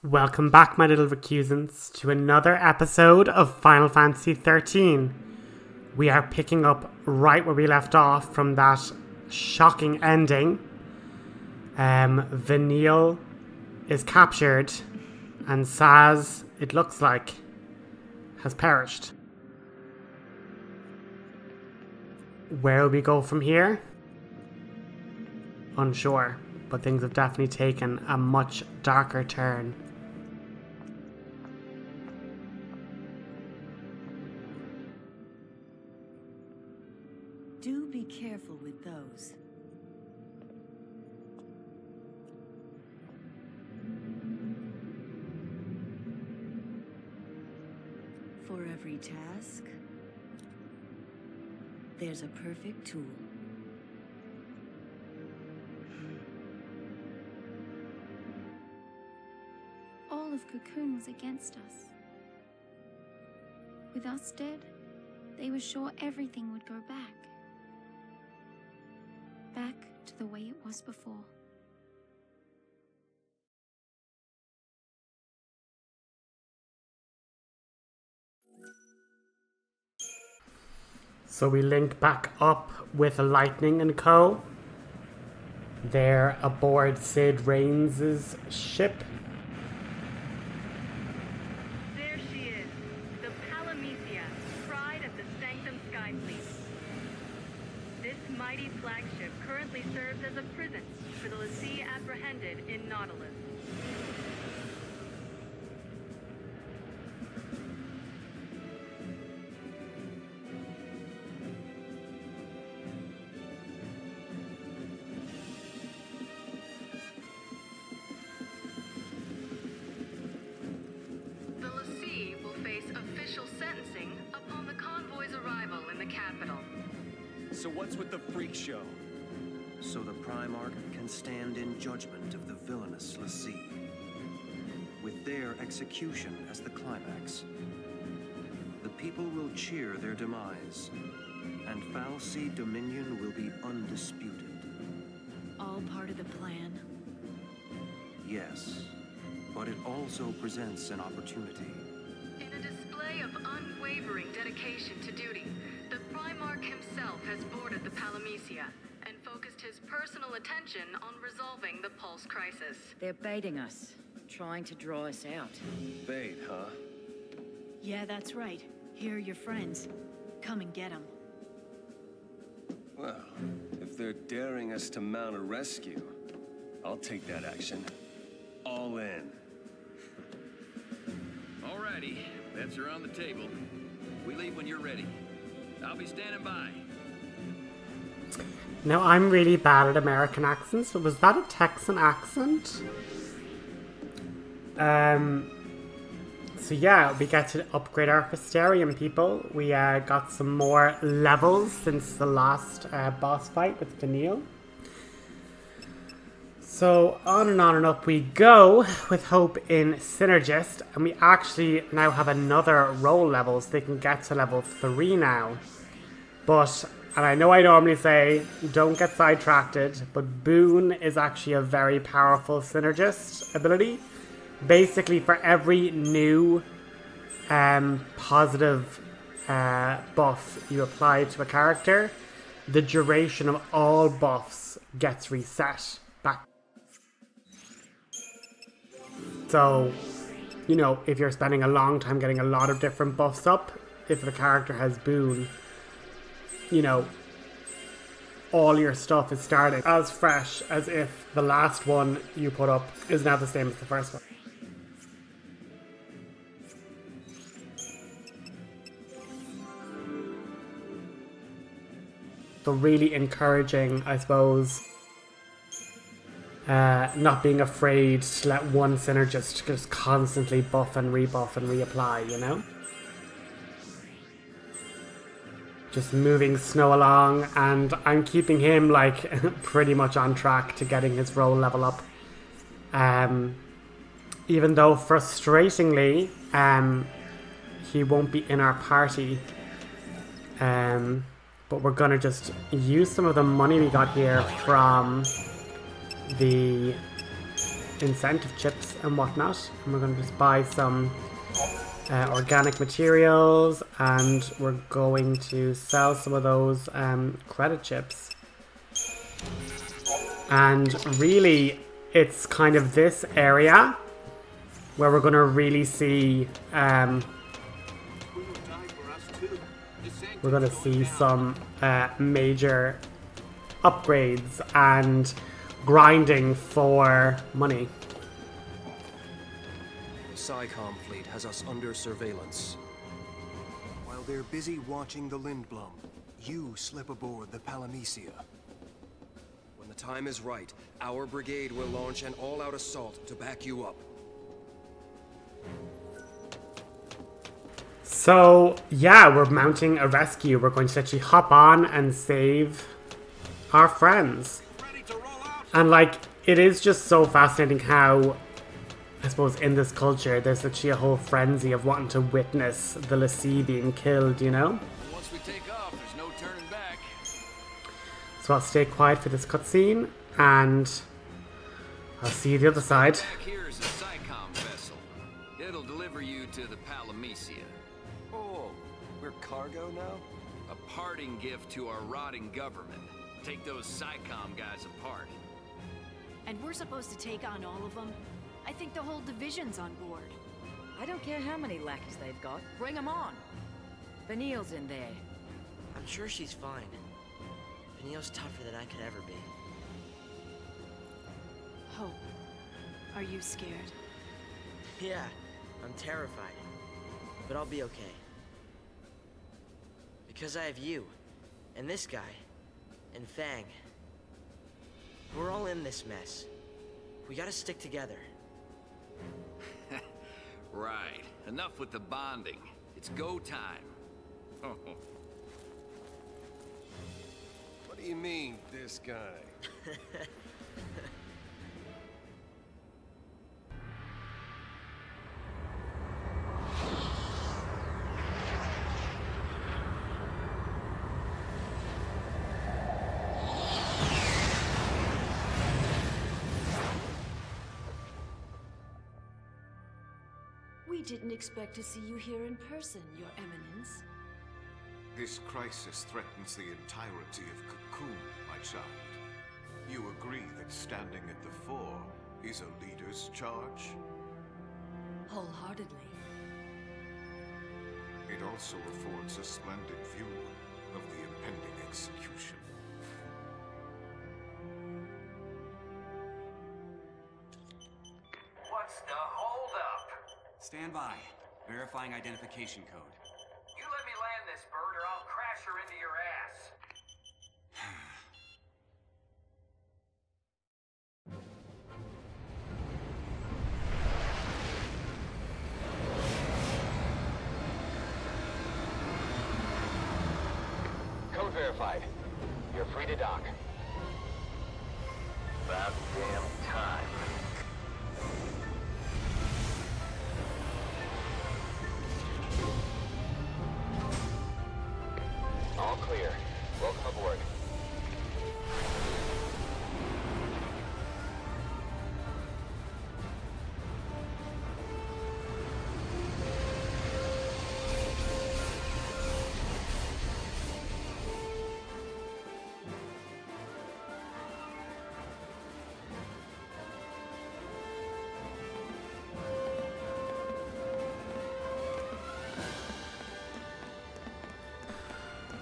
Welcome back, my little recusants, to another episode of Final Fantasy 13. We are picking up right where we left off from that shocking ending. Vanille is captured, and Saz, it looks like, has perished. Where will we go from here? Unsure, but things have definitely taken a much darker turn. Do be careful with those. For every task, there's a perfect tool. All of Cocoon was against us. With us dead, they were sure everything would go back. Back to the way it was before. So we link back up with Lightning and Co. They're aboard Sid Rains's ship. There she is, the Palamecia, pride of the Sanctum Sky Fleet. This mighty flagship currently serves as a prison for the Lassie apprehended in Nautilus. The Lassie will face official sentencing upon the convoy's arrival in the capital. So what's with the freak show? So the Primarch can stand in judgment of the villainous Lassie, with their execution as the climax. The people will cheer their demise, and Fal'Cie dominion will be undisputed. All part of the plan. Yes, but it also presents an opportunity. In a display of unwavering dedication to duty, the Primarch himself has boarded the Palamecia and focused his personal attention on resolving the Pulse crisis. They're baiting us, trying to draw us out. Bait, huh? Yeah, that's right. Here are your friends. Come and get them. Well, if they're daring us to mount a rescue, I'll take that action. All in. Alrighty, bets are on the table. We leave when you're ready. I'll be standing by. Now, I'm really bad at American accents, but was that a Texan accent? So yeah, we get to upgrade our Hysterium, people. We got some more levels since the last boss fight with Vanille. So on and up we go with Hope in Synergist, and we actually now have another role level, so they can get to level 3 now. But, and I know I normally say, don't get sidetracked, but Boon is actually a very powerful Synergist ability. Basically, for every new positive buff you apply to a character, the duration of all buffs gets reset back. So, you know, if you're spending a long time getting a lot of different buffs up, if the character has Boon, you know, all your stuff is starting as fresh as if the last one you put up is now the same as the first one. So really encouraging, I suppose, not being afraid to let one Synergist just constantly buff and rebuff and reapply, you know? Just moving Snow along, and I'm keeping him like pretty much on track to getting his role level up. Even though frustratingly, he won't be in our party. But we're gonna just use some of the money we got here from the incentive chips and whatnot. And we're going to just buy some organic materials, and we're going to sell some of those credit chips. And really, it's kind of this area where we're going to really see we're going to see some major upgrades and grinding for money. The SciComm fleet has us under surveillance. While they're busy watching the Lindblom, you slip aboard the Palamecia. When the time is right, our brigade will launch an all-out assault to back you up. So, yeah, we're mounting a rescue. We're going to actually hop on and save our friends. And, like, it is just so fascinating how, I suppose, in this culture, there's actually a whole frenzy of wanting to witness the l'Cie being killed, you know? Once we take off, there's no turning back. So I'll stay quiet for this cutscene, and I'll see you the other side. Back here is a SciComm vessel. It'll deliver you to the Palamecia. Oh, we're cargo now? A parting gift to our rotting government. Take those SciComm guys apart. And we're supposed to take on all of them? I think the whole division's on board. I don't care how many lackeys they've got. Bring them on. Vanille's in there. I'm sure she's fine. Vanille's tougher than I could ever be. Hope, are you scared? Yeah, I'm terrified. But I'll be okay. Because I have you, and this guy, and Fang. We're all in this mess. We gotta stick together. Right. Enough with the bonding. It's go time. What do you mean, this guy? We didn't expect to see you here in person, Your Eminence. This crisis threatens the entirety of Cocoon, my child. You agree that standing at the fore is a leader's charge? Wholeheartedly. It also affords a splendid view of the impending execution. What's the holdup? Stand by. Verifying identification code. You let me land this bird or I'll crash her into your ass. Code verified. You're free to dock. About damn time. All clear. Welcome aboard.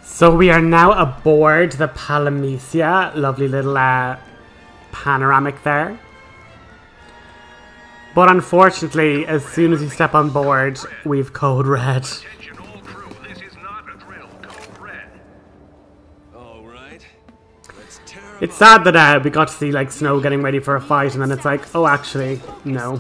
So we are now aboard the Palamecia. Lovely little panoramic there. But unfortunately, as soon as you step on board, we've code red. All right. It's sad that we got to see like Snow getting ready for a fight, and then it's like, oh, actually, no.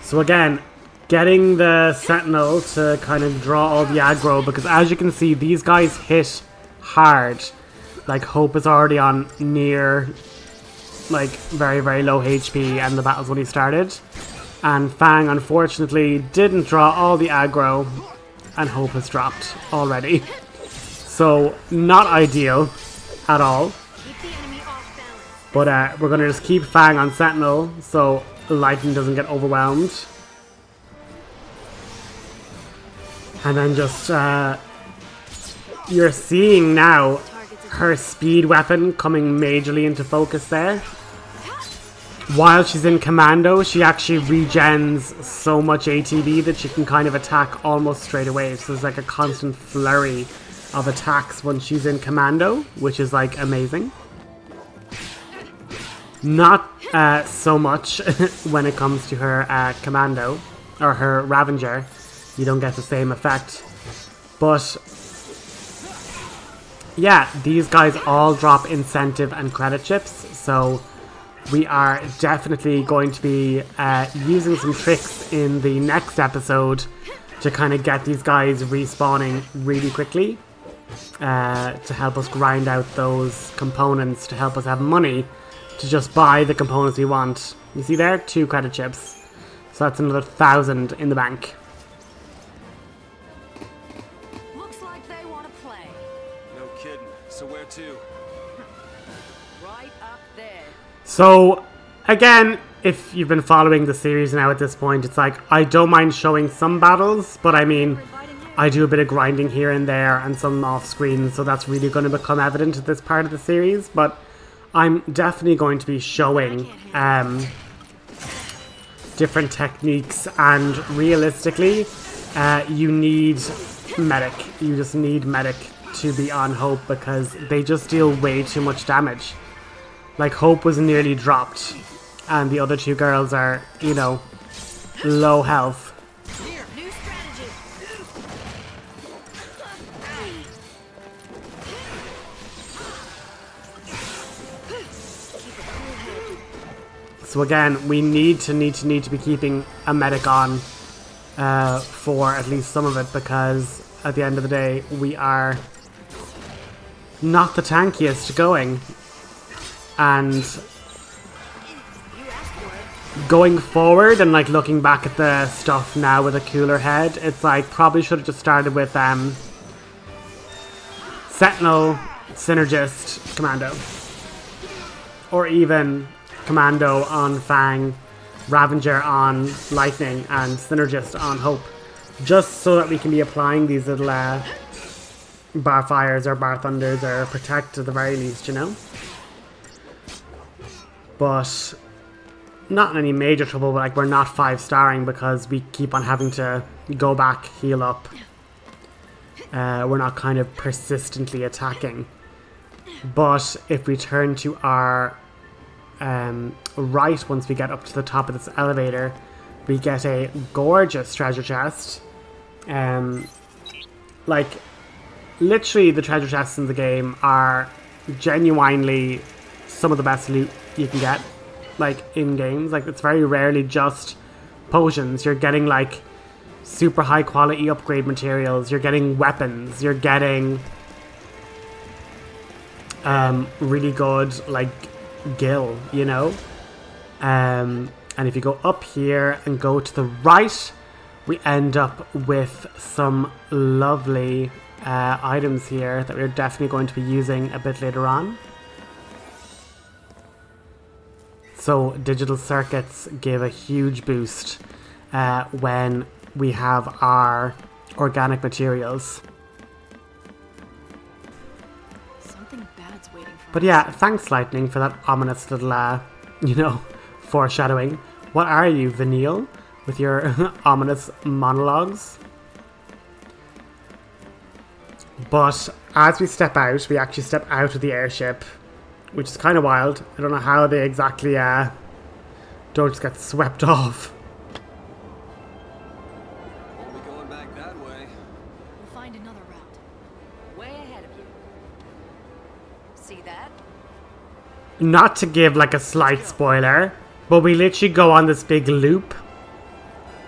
So again, getting the Sentinel to kind of draw all the aggro, because as you can see, these guys hit hard. Like, Hope is already on near, like, very, very low HP, and the battle's only started. And Fang, unfortunately, didn't draw all the aggro, and Hope has dropped already. So, not ideal at all. But we're going to just keep Fang on Sentinel, so Lightning doesn't get overwhelmed. And then just, you're seeing now her speed weapon coming majorly into focus there. While she's in commando, she actually regens so much ATB that she can kind of attack almost straight away. So there's like a constant flurry of attacks when she's in commando, which is like amazing. Not so much when it comes to her commando or her Ravager. You don't get the same effect. But yeah, these guys all drop incentive and credit chips, so we are definitely going to be using some tricks in the next episode to kind of get these guys respawning really quickly to help us grind out those components, to help us have money to just buy the components we want. You see there? 2 credit chips. So that's another 1,000 in the bank. Looks like they want to play. No kidding. So where to? Right up there. So, again, if you've been following the series now at this point, it's like, I don't mind showing some battles, but I mean, I do a bit of grinding here and there and some off screen, so that's really going to become evident at this part of the series, but I'm definitely going to be showing different techniques, and realistically, you need medic. You just need medic to be on Hope because they just deal way too much damage. Like, Hope was nearly dropped, and the other 2 girls are, you know, low health. Here, new strategy. So again, we need to be keeping a medic on for at least some of it, because at the end of the day, we are not the tankiest going. And going forward and like looking back at the stuff now with a cooler head, it's like probably should have just started with Sentinel, Synergist, Commando. Or even Commando on Fang, Ravager on Lightning, and Synergist on Hope. Just so that we can be applying these little bar fires or bar thunders or protect at the very least, you know? But not in any major trouble, but like we're not 5-starring because we keep on having to go back, heal up. We're not kind of persistently attacking. But if we turn to our right, once we get up to the top of this elevator, we get a gorgeous treasure chest. Like, literally the treasure chests in the game are genuinely some of the best loot you can get, like, in games. Like, it's very rarely just potions. You're getting, like, super high quality upgrade materials. You're getting weapons. You're getting really good, like, gil, you know? And if you go up here and go to the right, we end up with some lovely items here that we're definitely going to be using a bit later on. So digital circuits give a huge boost when we have our organic materials. Something bad's waiting for But yeah, thanks Lightning for that ominous little, you know, foreshadowing. What are you, Vanille, with your ominous monologues? But as we step out, we actually step out of the airship, which is kind of wild. I don't know how they exactly don't just get swept off. Won't be going back that way. We'll find another route. Way ahead of you. See that? Not to give like a slight spoiler, but we literally go on this big loop.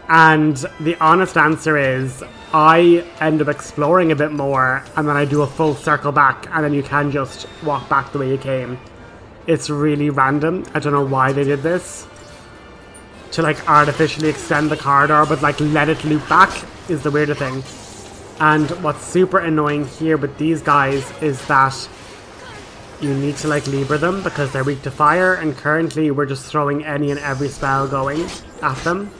And the honest answer is, I end up exploring a bit more, and then I do a full circle back, and then you can just walk back the way you came. It's really random. I don't know why they did this. to like artificially extend the corridor, but like let it loop back is the weirder thing. And what's super annoying here with these guys is that you need to like lever them because they're weak to fire, and currently we're just throwing any and every spell going at them.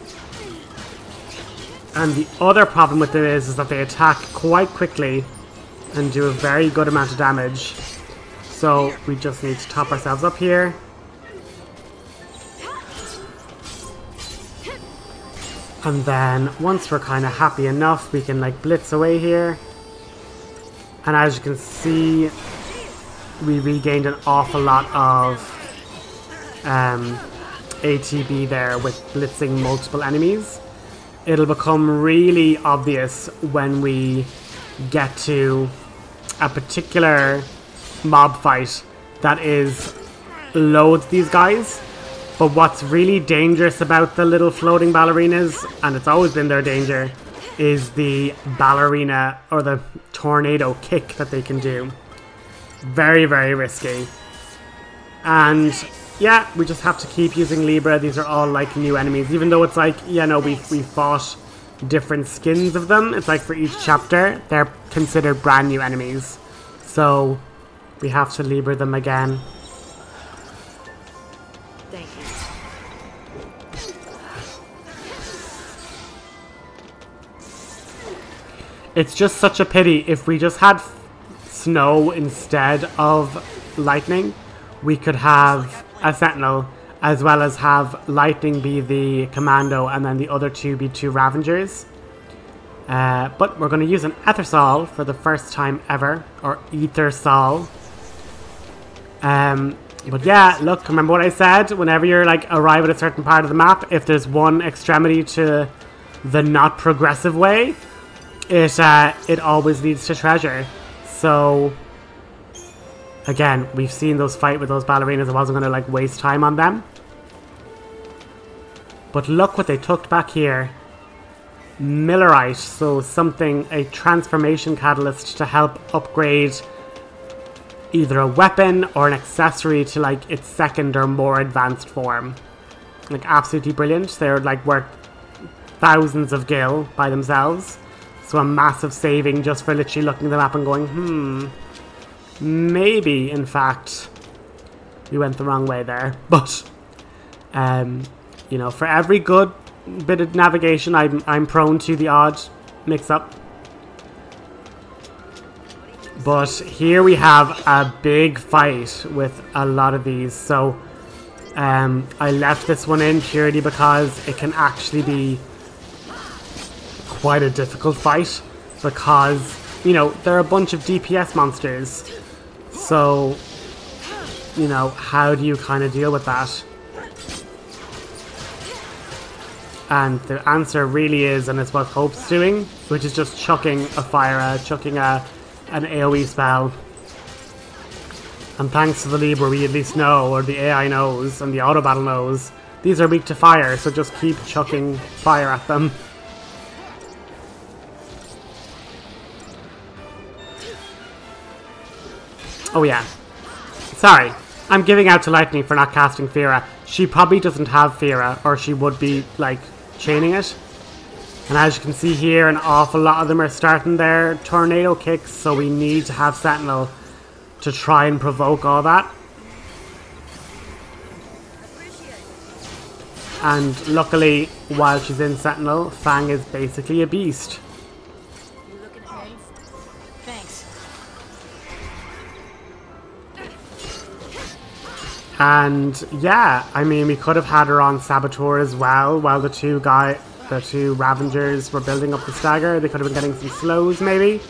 And the other problem with it is that they attack quite quickly and do a very good amount of damage. So we just need to top ourselves up here. And then once we're kind of happy enough, we can like blitz away here. And as you can see, we regained an awful lot of ATB there with blitzing multiple enemies. It'll become really obvious when we get to a particular mob fight that is loads these guys. But what's really dangerous about the little floating ballerinas, and it's always been their danger, is the ballerina or the tornado kick that they can do. Very, very risky. And yeah, we just have to keep using Libra. These are all like new enemies, even though it's like, yeah, no, we fought different skins of them. It's like for each chapter, they're considered brand new enemies. So we have to Libra them again. Thank you. It's just such a pity. If we just had snow instead of lightning, we could have a sentinel as well as have lightning be the commando and then the other two be two Ravengers. But we're going to use an Ethersol for the first time ever, or Ethersol. But yeah, look, remember what I said? Whenever you're like arrive at a certain part of the map, if there's one extremity to the not progressive way, it always leads to treasure. So again, we've seen those fight with those ballerinas. I wasn't going to like waste time on them. But look what they took back here. Millerite, so something, a transformation catalyst to help upgrade either a weapon or an accessory to like its second or more advanced form. Like absolutely brilliant. They're like worth thousands of gil by themselves. So a massive saving just for literally looking at the map and going, maybe in fact we went the wrong way there. But you know, for every good bit of navigation, I'm prone to the odd mix-up. But here we have a big fight with a lot of these. So I left this one in purely because it can actually be quite a difficult fight, because, you know, there are a bunch of DPS monsters. So, you know, how do you kind of deal with that? And the answer really is, and it's what Hope's doing, which is just chucking a fire, chucking an AoE spell. And thanks to the Libra, we at least know, or the AI knows, and the auto battle knows, these are weak to fire, so just keep chucking fire at them. Oh yeah. Sorry. I'm giving out to Lightning for not casting Fira. She probably doesn't have Fira, or she would be, like, chaining it. And as you can see here, an awful lot of them are starting their tornado kicks, so we need to have Sentinel to try and provoke all that. And luckily, while she's in Sentinel, Fang is basically a beast. You looking at me? Thanks. And yeah, I mean, we could have had her on Saboteur as well, while the two Ravengers were building up the stagger. They could have been getting some slows, maybe.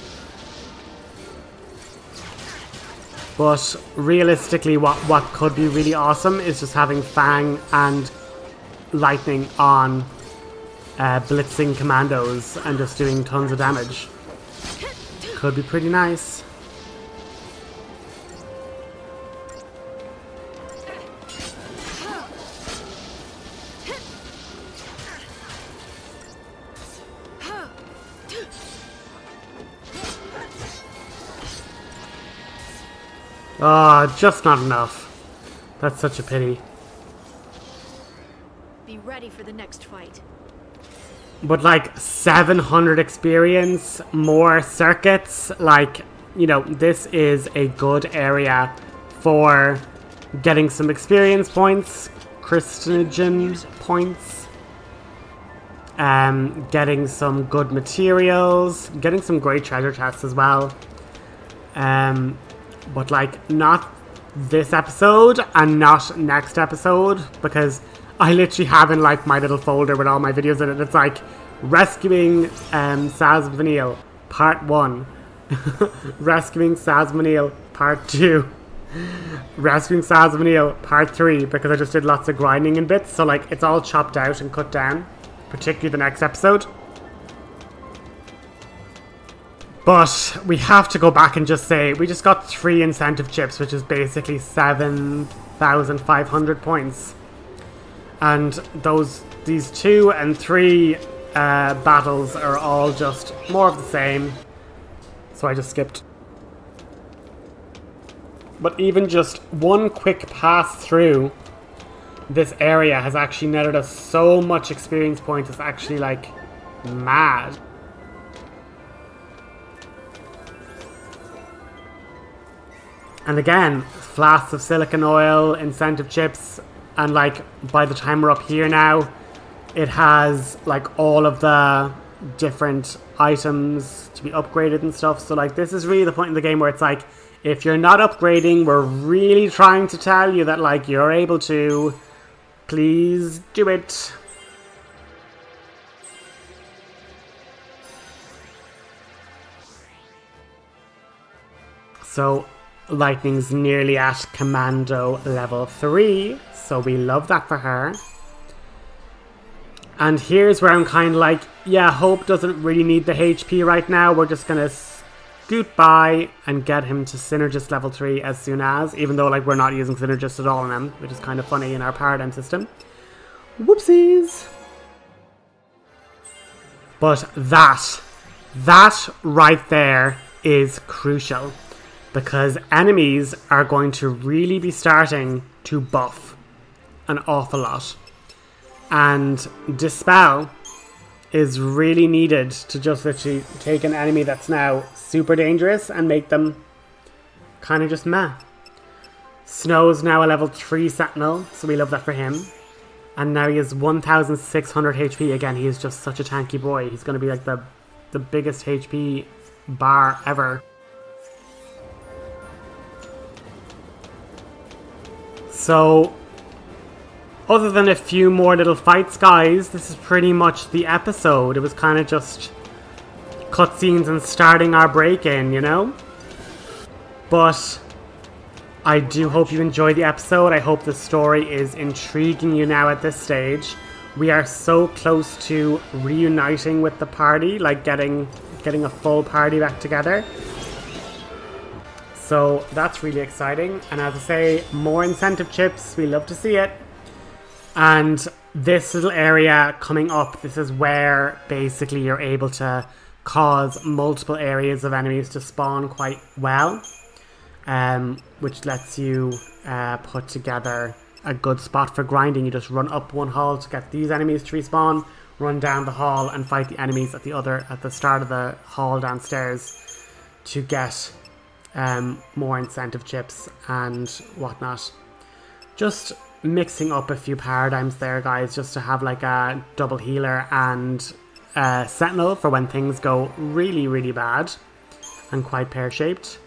But realistically, what could be really awesome is just having Fang and Lightning on blitzing commandos and just doing tons of damage. Could be pretty nice. Oh, just not enough. That's such a pity. Be ready for the next fight. But like 700 experience, more circuits, like, you know, this is a good area for getting some experience points, Christian points, getting some good materials, getting some great treasure chests as well. But like not this episode and not next episode, because I literally have in like my little folder with all my videos in it. It's like rescuing Saz and Vanille part 1, rescuing Saz and Vanille part 2, rescuing Saz and Vanille part 3, because I just did lots of grinding in bits, so like it's all chopped out and cut down, particularly the next episode. But we have to go back and just say we just got 3 incentive chips, which is basically 7,500 points. And these 2 and 3 battles are all just more of the same. So I just skipped. But even just one quick pass through this area has actually netted us so much experience points. It's actually like mad. And again, flasks of silicon oil, incentive chips, and like by the time we're up here now, it has like all of the different items to be upgraded and stuff. So like this is really the point in the game where it's like, if you're not upgrading, we're really trying to tell you that like you're able to. Please do it. So Lightning's nearly at Commando level 3, so we love that for her. And here's where I'm kind of like, yeah, Hope doesn't really need the HP right now. We're just going to scoot by and get him to Synergist level 3 as soon as, even though like we're not using Synergist at all on him, which is kind of funny in our paradigm system. Whoopsies! But that right there is crucial, because enemies are going to really be starting to buff an awful lot. And Dispel is really needed to just literally take an enemy that's now super dangerous and make them kind of just meh. Snow's now a level 3 Sentinel, so we love that for him. And now he has 1,600 HP. Again, he is just such a tanky boy. He's going to be like the biggest HP bar ever. So, other than a few more little fights, guys, this is pretty much the episode. It was kind of just cutscenes and starting our break-in, you know? But I do hope you enjoyed the episode. I hope the story is intriguing you now at this stage. We are so close to reuniting with the party, like getting a full party back together. So that's really exciting. And as I say, more incentive chips. We love to see it. And this little area coming up, this is where basically you're able to cause multiple areas of enemies to spawn quite well. Which lets you put together a good spot for grinding. You just run up one hall to get these enemies to respawn, run down the hall and fight the enemies at the start of the hall downstairs to get more incentive chips and whatnot. Just mixing up a few paradigms there, guys, just to have like a double healer and sentinel for when things go really, really bad and quite pear-shaped.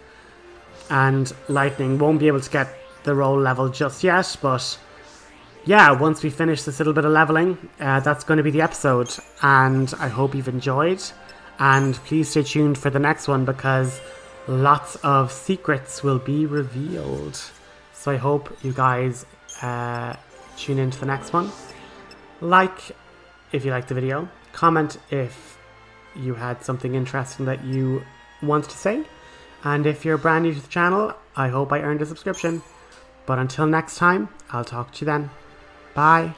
And Lightning won't be able to get the roll level just yet, but yeah, once we finish this little bit of leveling, that's going to be the episode. And I hope you've enjoyed, and please stay tuned for the next one, because lots of secrets will be revealed. So I hope you guys tune into the next one. Like if you liked the video, comment if you had something interesting that you wanted to say, and if you're brand new to the channel, I hope I earned a subscription. But until next time, I'll talk to you then. Bye.